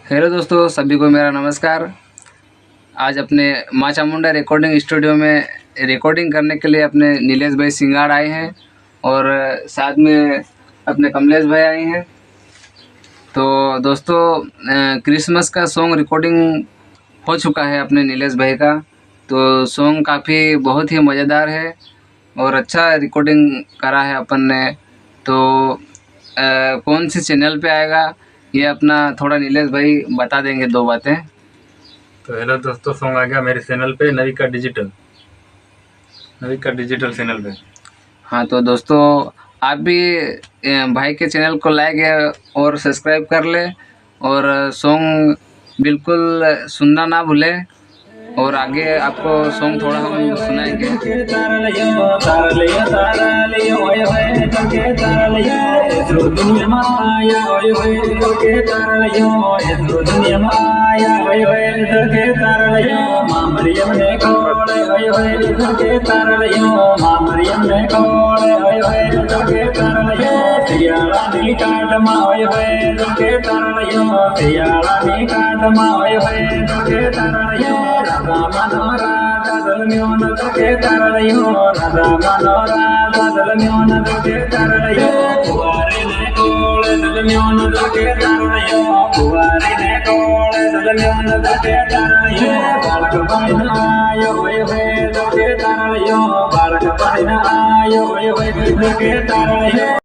Hello दोस्तों, सभी को मेरा नमस्कार। आज अपने माँ चामुंडा रिकॉर्डिंग स्टूडियो में रिकॉर्डिंग करने के लिए अपने नीलेश भाई सिंगाड़ आए हैं और साथ में अपने कमलेश भाई आए हैं। तो दोस्तों, क्रिसमस का सॉन्ग रिकॉर्डिंग हो चुका है अपने नीलेश भाई का। तो सॉन्ग काफ़ी बहुत ही मज़ेदार है और अच्छा रिकॉर्डिंग करा है अपन ने। तो कौन सी चैनल पे आएगा ये अपना थोड़ा नीलेश भाई बता देंगे दो बातें। तो हेलो दोस्तों, सॉन्ग आ गया मेरे चैनल पे नविका डिजिटल चैनल पे। हाँ, तो दोस्तों आप भी भाई के चैनल को लाइक और सब्सक्राइब कर ले और सॉन्ग बिल्कुल सुनना ना भूले। और आगे आपको सॉन्ग थोड़ा हम सुनाएंगे।